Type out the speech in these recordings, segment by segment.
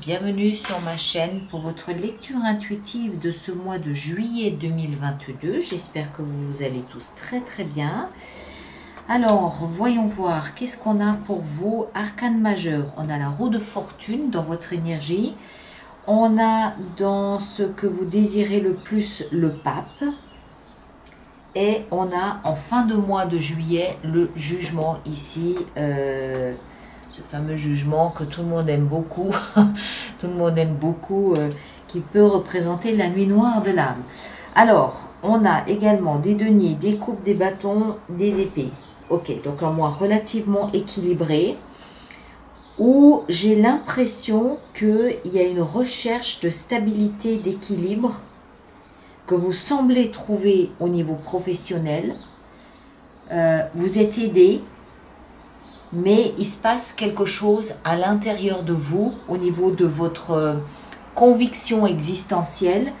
bienvenue sur ma chaîne pour votre lecture intuitive de ce mois de juillet 2022. J'espère que vous allez tous très bien. Alors, voyons voir, qu'est-ce qu'on a pour vous? Arcane majeur, on a la roue de fortune dans votre énergie. On a dans ce que vous désirez le plus le pape. Et on a en fin de mois de juillet le jugement ici, ce fameux jugement que tout le monde aime beaucoup, tout le monde aime beaucoup, qui peut représenter la nuit noire de l'âme. Alors, on a également des deniers, des coupes, des bâtons, des épées. Ok, donc un mois relativement équilibré, où j'ai l'impression qu'il y a une recherche de stabilité, d'équilibre, que vous semblez trouver au niveau professionnel. Vous êtes aidé, mais il se passe quelque chose à l'intérieur de vous, au niveau de votre conviction existentielle.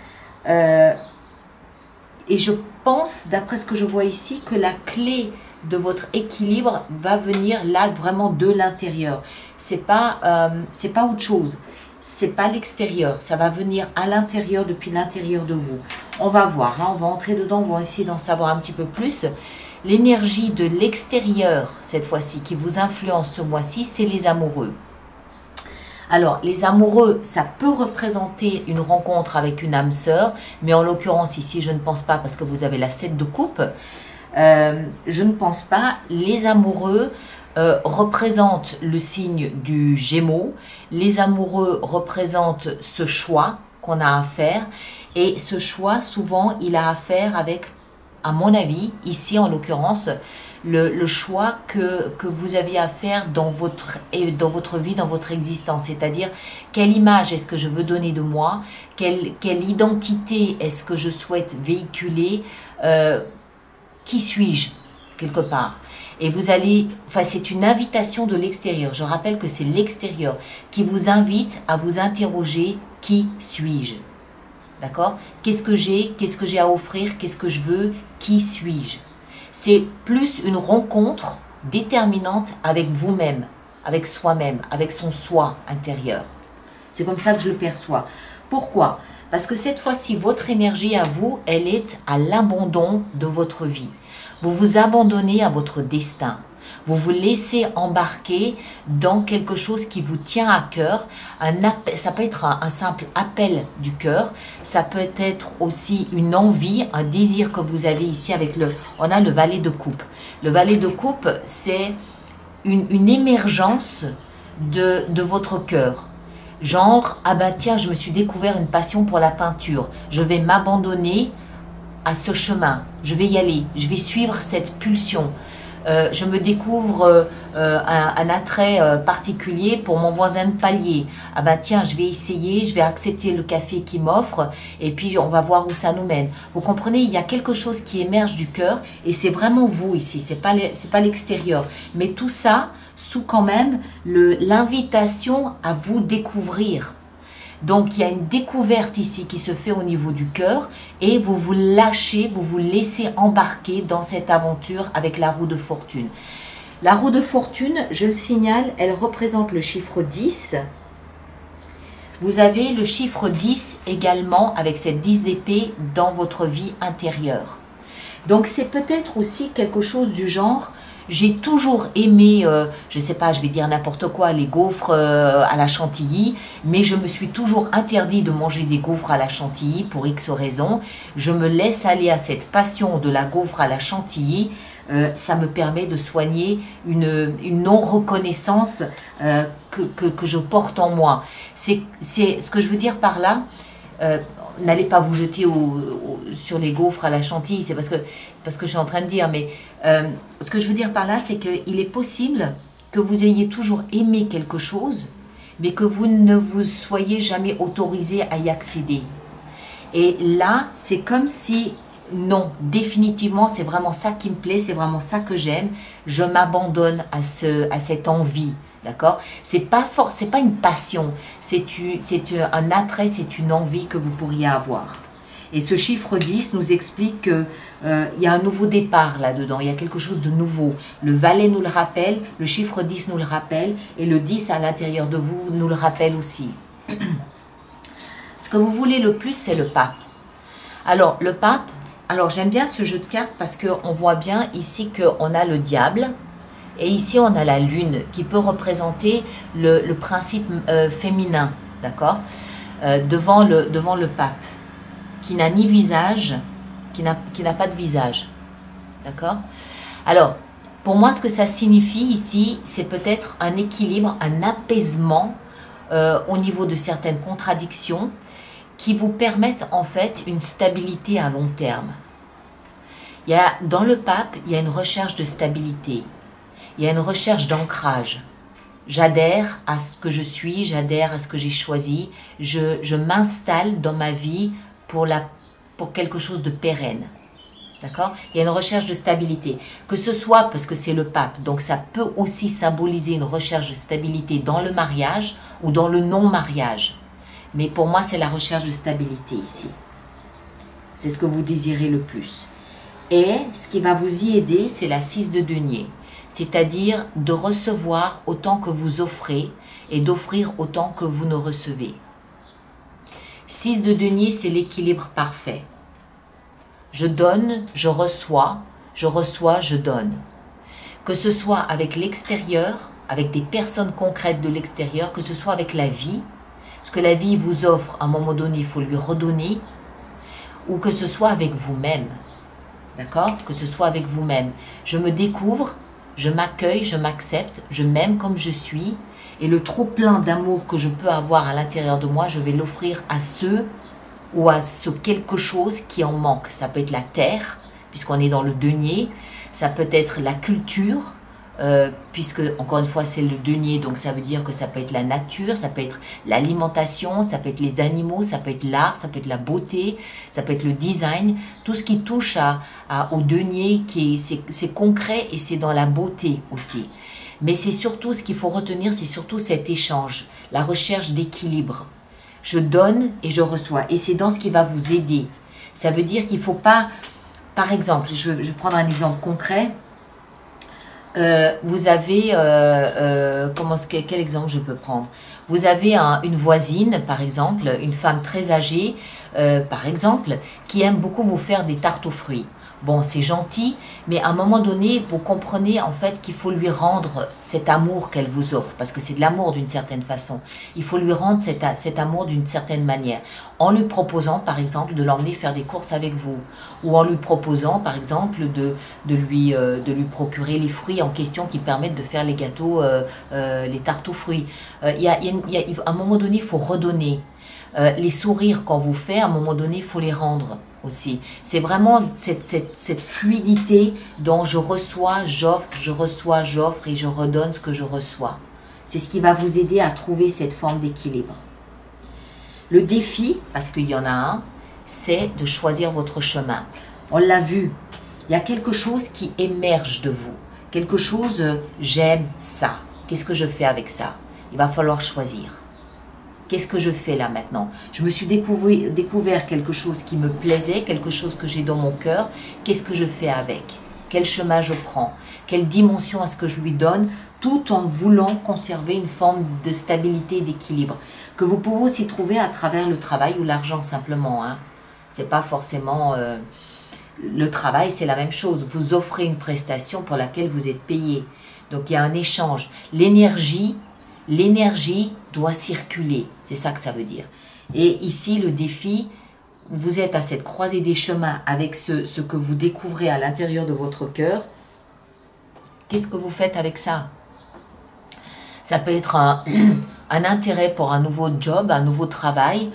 Et je pense, d'après ce que je vois ici, que la clé de votre équilibre va venir là vraiment de l'intérieur. C'est pas autre chose. C'est pas l'extérieur, ça va venir à l'intérieur, depuis l'intérieur de vous. On va voir, hein, on va entrer dedans, on va essayer d'en savoir un petit peu plus. L'énergie de l'extérieur, cette fois-ci, qui vous influence ce mois-ci, c'est les amoureux. Alors, les amoureux, ça peut représenter une rencontre avec une âme sœur, mais en l'occurrence, ici, je ne pense pas, parce que vous avez la 7 de coupe. Je ne pense pas. Les amoureux représentent le signe du Gémeaux. Les amoureux représentent ce choix qu'on a à faire. Et ce choix, souvent, il a à faire avec, à mon avis, ici en l'occurrence, le choix que vous avez à faire dans votre vie, dans votre existence. C'est-à-dire, quelle image est-ce que je veux donner de moi? Quelle identité est-ce que je souhaite véhiculer? Qui suis-je, quelque part? Et vous allez, enfin, c'est une invitation de l'extérieur. Je rappelle que c'est l'extérieur qui vous invite à vous interroger: qui suis-je? D'accord? Qu'est-ce que j'ai à offrir? Qu'est-ce que je veux? Qui suis-je? C'est plus une rencontre déterminante avec vous-même, avec soi-même, avec son soi intérieur. C'est comme ça que je le perçois. Pourquoi? Parce que cette fois-ci, votre énergie à vous, elle est à l'abandon de votre vie. Vous vous abandonnez à votre destin. Vous vous laissez embarquer dans quelque chose qui vous tient à cœur. Ça peut être un simple appel du cœur. Ça peut être aussi une envie, un désir que vous avez ici avec on a le valet de coupe. Le valet de coupe, c'est une émergence de votre cœur. Genre, ah ben tiens, je me suis découvert une passion pour la peinture. Je vais m'abandonner à ce chemin. Je vais y aller. Je vais suivre cette pulsion. Je me découvre un attrait particulier pour mon voisin de palier. Ah ben tiens, je vais essayer, je vais accepter le café qu'il m'offre et puis on va voir où ça nous mène. Vous comprenez, il y a quelque chose qui émerge du cœur et c'est vraiment vous ici, c'est pas l'extérieur. Mais tout ça sous quand même l'invitation à vous découvrir. Donc, il y a une découverte ici qui se fait au niveau du cœur et vous vous lâchez, vous vous laissez embarquer dans cette aventure avec la roue de fortune. La roue de fortune, je le signale, elle représente le chiffre 10. Vous avez le chiffre 10 également avec cette 10 d'épée dans votre vie intérieure. Donc, c'est peut-être aussi quelque chose du genre... J'ai toujours aimé, je ne sais pas, je vais dire n'importe quoi, les gaufres à la chantilly, mais je me suis toujours interdit de manger des gaufres à la chantilly pour X raisons. Je me laisse aller à cette passion de la gaufre à la chantilly. Ça me permet de soigner une non-reconnaissance que je porte en moi. C'est ce que je veux dire par là. N'allez pas vous jeter sur les gaufres à la chantilly, c'est parce que je suis en train de dire, mais ce que je veux dire par là, c'est qu'il est possible que vous ayez toujours aimé quelque chose, mais que vous ne vous soyez jamais autorisé à y accéder. Et là, c'est comme si, non, définitivement, c'est vraiment ça qui me plaît, c'est vraiment ça que j'aime, je m'abandonne à cette envie. D'accord? C'est pas une passion, c'est un attrait, c'est une envie que vous pourriez avoir. Et ce chiffre 10 nous explique qu'il y a un nouveau départ là-dedans, il y a quelque chose de nouveau. Le valet nous le rappelle, le chiffre 10 nous le rappelle, et le 10 à l'intérieur de vous nous le rappelle aussi. Ce que vous voulez le plus, c'est le pape. Alors, le pape, alors j'aime bien ce jeu de cartes parce qu'on voit bien ici qu'on a le diable et ici on a la lune qui peut représenter le principe féminin, d'accord, devant le pape, qui n'a ni visage, qui n'a pas de visage, d'accord. Alors, pour moi, ce que ça signifie ici, c'est peut-être un équilibre, un apaisement au niveau de certaines contradictions qui vous permettent en fait une stabilité à long terme. Dans le pape, il y a une recherche de stabilité, il y a une recherche d'ancrage. J'adhère à ce que je suis, j'adhère à ce que j'ai choisi, je m'installe dans ma vie pour quelque chose de pérenne. D'accord? Il y a une recherche de stabilité. Que ce soit parce que c'est le pape, donc ça peut aussi symboliser une recherche de stabilité dans le mariage ou dans le non-mariage. Mais pour moi, c'est la recherche de stabilité ici. C'est ce que vous désirez le plus. Et ce qui va vous y aider, c'est la 6 de denier. C'est-à-dire de recevoir autant que vous offrez et d'offrir autant que vous ne recevez. 6 de denier, c'est l'équilibre parfait. Je donne, je reçois, je donne. Que ce soit avec l'extérieur, avec des personnes concrètes de l'extérieur, que ce soit avec la vie, ce que la vie vous offre, à un moment donné, il faut lui redonner, ou que ce soit avec vous-même. D'accord? Que ce soit avec vous-même. Je me découvre, je m'accueille, je m'accepte, je m'aime comme je suis, et le trop-plein d'amour que je peux avoir à l'intérieur de moi, je vais l'offrir à ceux ou à ce quelque chose qui en manque. Ça peut être la terre, puisqu'on est dans le denier, ça peut être la culture, puisque encore une fois c'est le denier, donc ça veut dire que ça peut être la nature, ça peut être l'alimentation, ça peut être les animaux, ça peut être l'art, ça peut être la beauté, ça peut être le design, tout ce qui touche au denier, c'est concret et c'est dans la beauté aussi. Mais c'est surtout ce qu'il faut retenir, c'est surtout cet échange, la recherche d'équilibre. Je donne et je reçois, et c'est dans ce qui va vous aider. Ça veut dire qu'il ne faut pas, par exemple, je vais prendre un exemple concret. Vous avez, quel exemple je peux prendre? Vous avez une voisine, par exemple, une femme très âgée, par exemple, qui aime beaucoup vous faire des tartes aux fruits. Bon, c'est gentil, mais à un moment donné, vous comprenez en fait qu'il faut lui rendre cet amour qu'elle vous offre, parce que c'est de l'amour d'une certaine façon. Il faut lui rendre cet amour d'une certaine manière, en lui proposant par exemple de l'emmener faire des courses avec vous, ou en lui proposant par exemple de lui procurer les fruits en question qui permettent de faire les gâteaux, les tartes aux fruits. À un moment donné, il faut redonner. Les sourires qu'on vous fait, à un moment donné, il faut les rendre aussi. C'est vraiment cette fluidité dont je reçois, j'offre et je redonne ce que je reçois. C'est ce qui va vous aider à trouver cette forme d'équilibre. Le défi, parce qu'il y en a un, c'est de choisir votre chemin. On l'a vu, il y a quelque chose qui émerge de vous. Quelque chose, j'aime ça. Qu'est-ce que je fais avec ça? Il va falloir choisir. Qu'est-ce que je fais là maintenant? Je me suis découvert quelque chose qui me plaisait, quelque chose que j'ai dans mon cœur. Qu'est-ce que je fais avec? Quel chemin je prends? Quelle dimension est-ce que je lui donne? Tout en voulant conserver une forme de stabilité et d'équilibre. Que vous pouvez aussi trouver à travers le travail ou l'argent simplement. Hein. C'est pas forcément... le travail, c'est la même chose. Vous offrez une prestation pour laquelle vous êtes payé. Donc il y a un échange. L'énergie doit circuler, c'est ça que ça veut dire. Et ici, le défi, vous êtes à cette croisée des chemins avec ce que vous découvrez à l'intérieur de votre cœur. Qu'est-ce que vous faites avec ça? Ça peut être un intérêt pour un nouveau job, un nouveau travail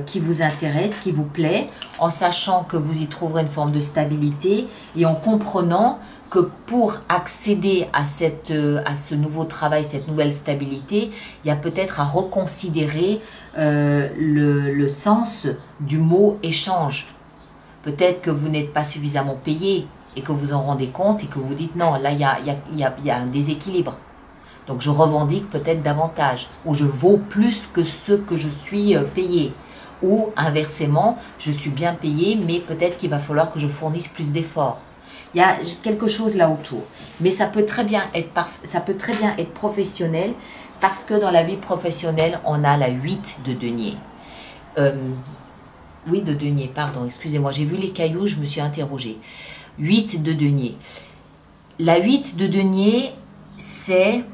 qui vous intéresse, qui vous plaît, en sachant que vous y trouverez une forme de stabilité et en comprenant que pour accéder à ce nouveau travail, cette nouvelle stabilité, il y a peut-être à reconsidérer le sens du mot échange. Peut-être que vous n'êtes pas suffisamment payé et que vous en rendez compte et que vous dites non, là il y a un déséquilibre. Donc je revendique peut-être davantage, ou je vaux plus que ce que je suis payé. Ou inversement, je suis bien payé, mais peut-être qu'il va falloir que je fournisse plus d'efforts. Il y a quelque chose là autour. Mais ça peut très bien être professionnel, parce que dans la vie professionnelle, on a la 8 de denier. Oui, de denier, pardon, excusez-moi, j'ai vu les cailloux, je me suis interrogée. 8 de denier. La 8 de denier, c'est...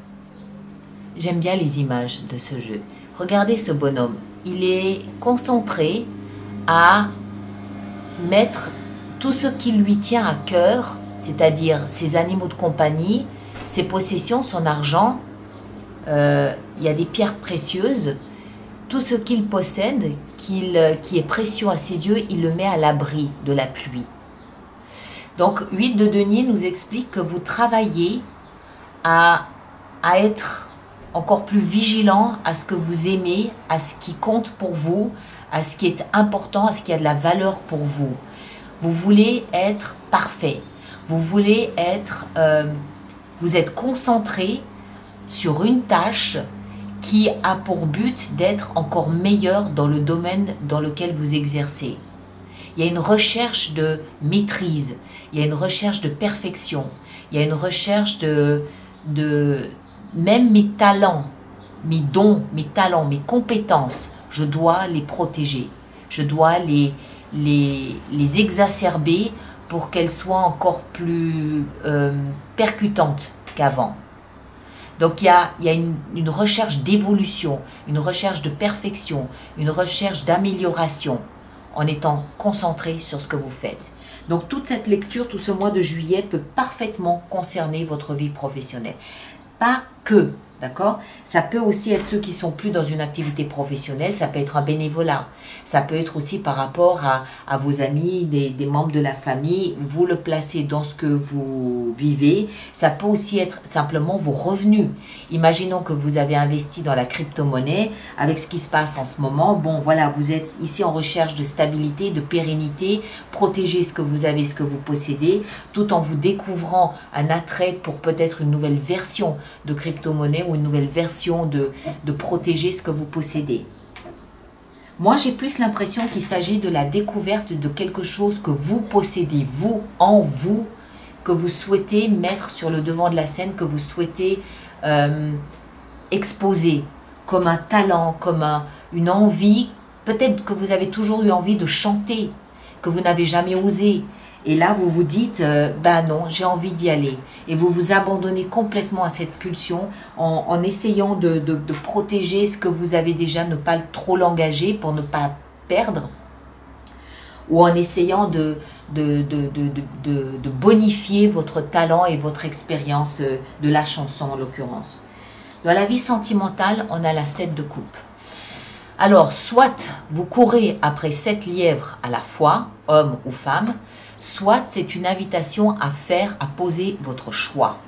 J'aime bien les images de ce jeu. Regardez ce bonhomme. Il est concentré à mettre tout ce qui lui tient à cœur, c'est-à-dire ses animaux de compagnie, ses possessions, son argent. Il y a des pierres précieuses. Tout ce qu'il possède, qui est précieux à ses yeux, il le met à l'abri de la pluie. Donc, 8 de denier nous explique que vous travaillez à être encore plus vigilant à ce que vous aimez, à ce qui compte pour vous, à ce qui est important, à ce qui a de la valeur pour vous. Vous voulez être parfait. Vous voulez être... vous êtes concentré sur une tâche qui a pour but d'être encore meilleur dans le domaine dans lequel vous exercez. Il y a une recherche de maîtrise, il y a une recherche de perfection, il y a une recherche de même mes talents, mes dons, mes talents, mes compétences, je dois les protéger, je dois les exacerber pour qu'elles soient encore plus percutantes qu'avant. Donc il y a une recherche d'évolution, une recherche de perfection, une recherche d'amélioration en étant concentré sur ce que vous faites. Donc toute cette lecture, tout ce mois de juillet peut parfaitement concerner votre vie professionnelle. Pas que, d'accord? Ça peut aussi être ceux qui sont plus dans une activité professionnelle, ça peut être un bénévolat, ça peut être aussi par rapport à vos amis, des membres de la famille, vous le placez dans ce que vous vivez, ça peut aussi être simplement vos revenus. Imaginons que vous avez investi dans la crypto-monnaie, avec ce qui se passe en ce moment, bon voilà, vous êtes ici en recherche de stabilité, de pérennité, protégez ce que vous avez, ce que vous possédez, tout en vous découvrant un attrait pour peut-être une nouvelle version de crypto-monnaie ou une nouvelle version de protéger ce que vous possédez. Moi, j'ai plus l'impression qu'il s'agit de la découverte de quelque chose que vous possédez, vous, en vous, que vous souhaitez mettre sur le devant de la scène, que vous souhaitez exposer comme un talent, comme une envie. Peut-être que vous avez toujours eu envie de chanter, que vous n'avez jamais osé. Et là, vous vous dites, ben non, j'ai envie d'y aller. Et vous vous abandonnez complètement à cette pulsion en essayant de protéger ce que vous avez déjà, ne pas trop l'engager pour ne pas perdre. Ou en essayant de bonifier votre talent et votre expérience de la chanson en l'occurrence. Dans la vie sentimentale, on a la 7 de coupe. Alors, soit vous courez après 7 lièvres à la fois, homme ou femme, soit c'est une invitation à poser votre choix.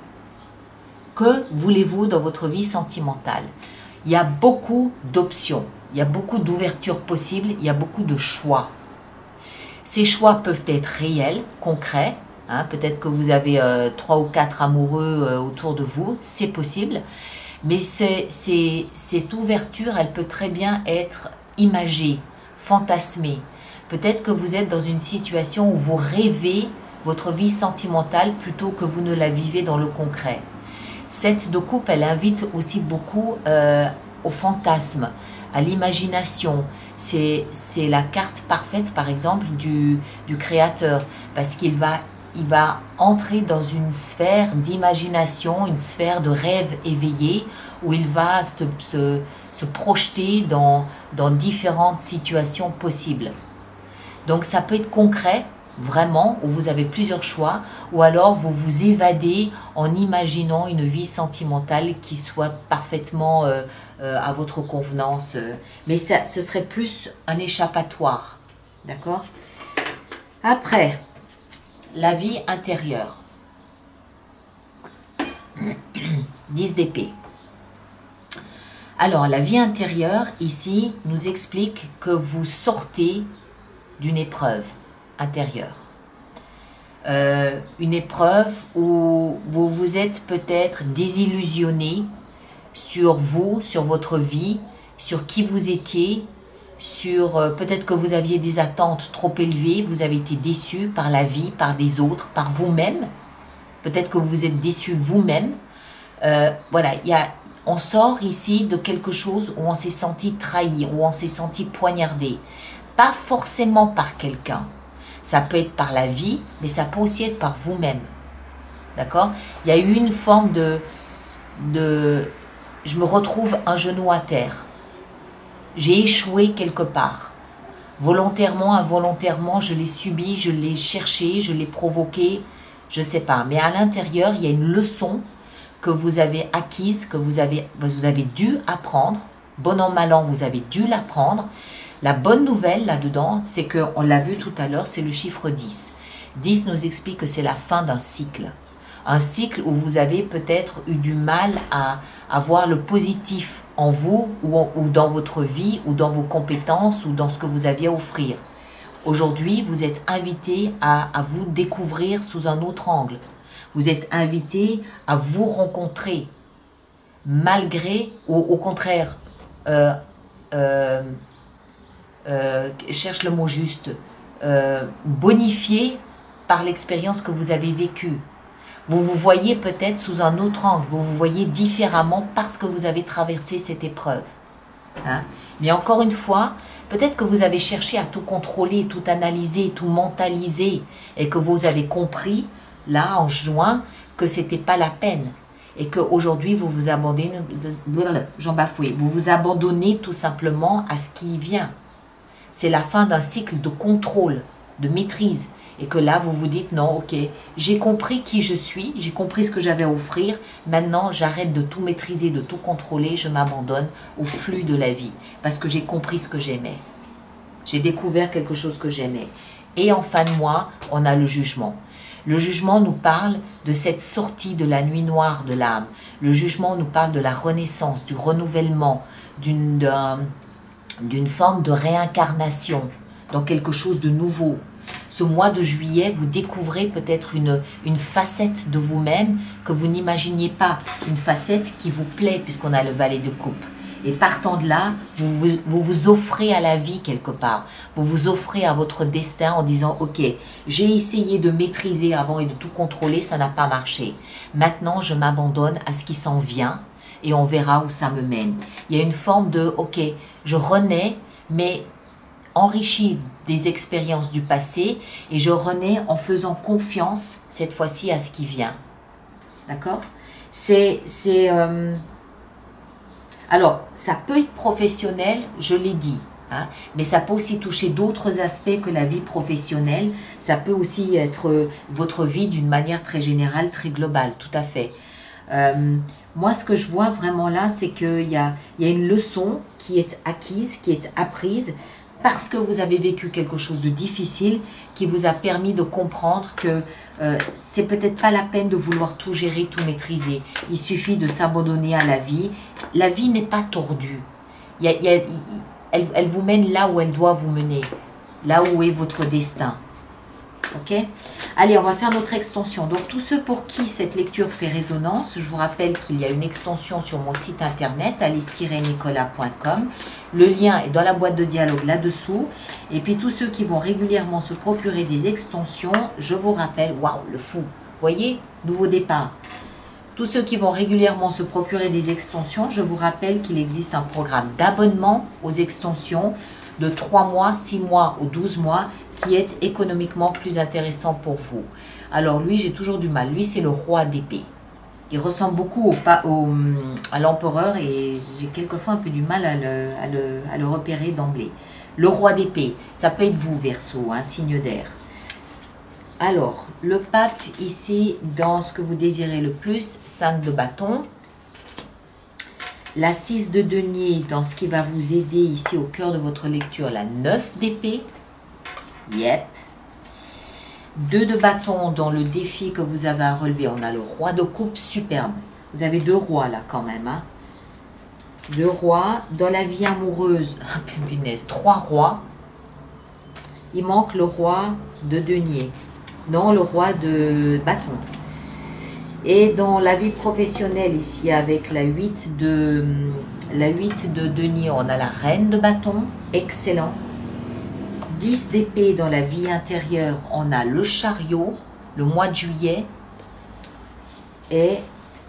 Que voulez-vous dans votre vie sentimentale? Il y a beaucoup d'options, il y a beaucoup d'ouvertures possibles, il y a beaucoup de choix. Ces choix peuvent être réels, concrets, hein, peut-être que vous avez 3 ou 4 amoureux autour de vous, c'est possible, mais cette ouverture, elle peut très bien être imagée, fantasmée. Peut-être que vous êtes dans une situation où vous rêvez votre vie sentimentale plutôt que vous ne la vivez dans le concret. Cette de coupe, elle invite aussi beaucoup au fantasme, à l'imagination. C'est la carte parfaite, par exemple, du créateur, parce qu'il va entrer dans une sphère d'imagination, une sphère de rêve éveillé, où il va se projeter dans différentes situations possibles. Donc ça peut être concret, vraiment, où vous avez plusieurs choix, ou alors vous vous évadez en imaginant une vie sentimentale qui soit parfaitement à votre convenance. Mais ça, ce serait plus un échappatoire, d'accord? Après, la vie intérieure. 10 d'épée. Alors, la vie intérieure, ici, nous explique que vous sortez d'une épreuve intérieure. Une épreuve où vous vous êtes peut-être désillusionné sur vous, sur votre vie, sur qui vous étiez, sur peut-être que vous aviez des attentes trop élevées, vous avez été déçu par la vie, par des autres, par vous-même. Peut-être que vous êtes déçu vous-même. Voilà, On sort ici de quelque chose où on s'est senti trahi, où on s'est senti poignardé. Pas forcément par quelqu'un. Ça peut être par la vie, mais ça peut aussi être par vous-même. D'accord? Il y a eu une forme de... Je me retrouve un genou à terre. J'ai échoué quelque part. Volontairement, involontairement, je l'ai subi, je l'ai cherché, je l'ai provoqué, je ne sais pas. Mais à l'intérieur, il y a une leçon que vous avez acquise, que vous avez dû apprendre. Bon an, mal an, vous avez dû l'apprendre. La bonne nouvelle là-dedans, c'est qu'on l'a vu tout à l'heure, c'est le chiffre 10. 10 nous explique que c'est la fin d'un cycle. Un cycle où vous avez peut-être eu du mal à voir le positif en vous ou dans votre vie ou dans vos compétences ou dans ce que vous aviez à offrir. Aujourd'hui, vous êtes invité à vous découvrir sous un autre angle. Vous êtes invité à vous rencontrer malgré, au contraire, cherche le mot juste, bonifié par l'expérience que vous avez vécue. Vous vous voyez peut-être sous un autre angle, vous vous voyez différemment parce que vous avez traversé cette épreuve. Hein? Mais encore une fois, peut-être que vous avez cherché à tout contrôler, tout analyser, tout mentaliser et que vous avez compris, là, en juin, que ce n'était pas la peine et qu'aujourd'hui, vous vous abandonnez, vous vous abandonnez tout simplement à ce qui vient. C'est la fin d'un cycle de contrôle, de maîtrise. Et que là, vous vous dites, non, ok, j'ai compris qui je suis, j'ai compris ce que j'avais à offrir, maintenant j'arrête de tout maîtriser, de tout contrôler, je m'abandonne au flux de la vie. Parce que j'ai compris ce que j'aimais. J'ai découvert quelque chose que j'aimais. Et en fin de mois, on a le jugement. Le jugement nous parle de cette sortie de la nuit noire de l'âme. Le jugement nous parle de la renaissance, du renouvellement, d'une forme de réincarnation dans quelque chose de nouveau. Ce mois de juillet, vous découvrez peut-être une facette de vous-même que vous n'imaginiez pas. Une facette qui vous plaît puisqu'on a le valet de coupe. Et partant de là, vous vous offrez à la vie quelque part. Vous vous offrez à votre destin en disant « Ok, j'ai essayé de maîtriser avant et de tout contrôler, ça n'a pas marché. Maintenant, je m'abandonne à ce qui s'en vient et on verra où ça me mène. » Il y a une forme de « Ok, je renais, mais enrichi des expériences du passé et je renais en faisant confiance cette fois-ci à ce qui vient. » D'accord? Alors, ça peut être professionnel, je l'ai dit, hein, mais ça peut aussi toucher d'autres aspects que la vie professionnelle. Ça peut aussi être votre vie d'une manière très générale, très globale, tout à fait. Moi, ce que je vois vraiment là, c'est qu'il y a une leçon qui est acquise, qui est apprise, parce que vous avez vécu quelque chose de difficile qui vous a permis de comprendre que c'est peut-être pas la peine de vouloir tout gérer, tout maîtriser. Il suffit de s'abandonner à la vie. La vie n'est pas tordue. Elle vous mène là où elle doit vous mener, là où est votre destin. Ok? Allez, on va faire notre extension. Donc, tous ceux pour qui cette lecture fait résonance, je vous rappelle qu'il y a une extension sur mon site internet, alice-nicolas.com. Le lien est dans la boîte de dialogue là-dessous. Et puis, tous ceux qui vont régulièrement se procurer des extensions, je vous rappelle, waouh, le fou. Vous voyez, nouveau départ. Tous ceux qui vont régulièrement se procurer des extensions, je vous rappelle qu'il existe un programme d'abonnement aux extensions de 3 mois, 6 mois ou 12 mois qui est économiquement plus intéressant pour vous. Alors lui, j'ai toujours du mal. Lui, c'est le roi d'épée. Il ressemble beaucoup à l'empereur et j'ai quelquefois un peu du mal à le repérer d'emblée. Le roi d'épée, ça peut être vous, Verseau, un signe d'air. Alors, le pape ici, dans ce que vous désirez le plus, 5 de bâton. La 6 de denier, dans ce qui va vous aider ici au cœur de votre lecture, la 9 d'épée. Yep. 2 de bâton dans le défi que vous avez à relever. On a le roi de coupe, superbe. Vous avez 2 rois là quand même. Hein. 2 rois. Dans la vie amoureuse, 3 rois. Il manque le roi de denier. Non, le roi de bâton. Et dans la vie professionnelle ici, avec la 8 de denier, on a la reine de bâton. Excellent. 10 d'épée dans la vie intérieure, on a le chariot, le mois de juillet. Et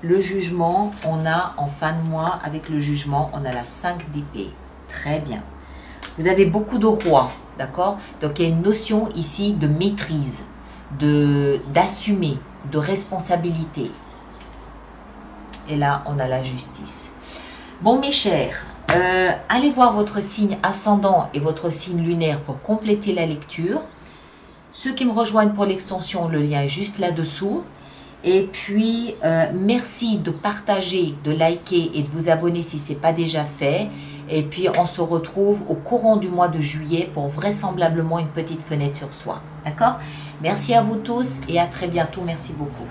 le jugement, on a en fin de mois, avec le jugement, on a la 5 d'épée. Très bien. Vous avez beaucoup de rois, d'accord? Donc, il y a une notion ici de maîtrise, d'assumer, de responsabilité. Et là, on a la justice. Bon, mes chers, allez voir votre signe ascendant et votre signe lunaire pour compléter la lecture. Ceux qui me rejoignent pour l'extension, le lien est juste là-dessous. Et puis, merci de partager, de liker et de vous abonner si ce n'est pas déjà fait. Et puis, on se retrouve au courant du mois de juillet pour vraisemblablement une petite fenêtre sur soi. D'accord? Merci à vous tous et à très bientôt. Merci beaucoup.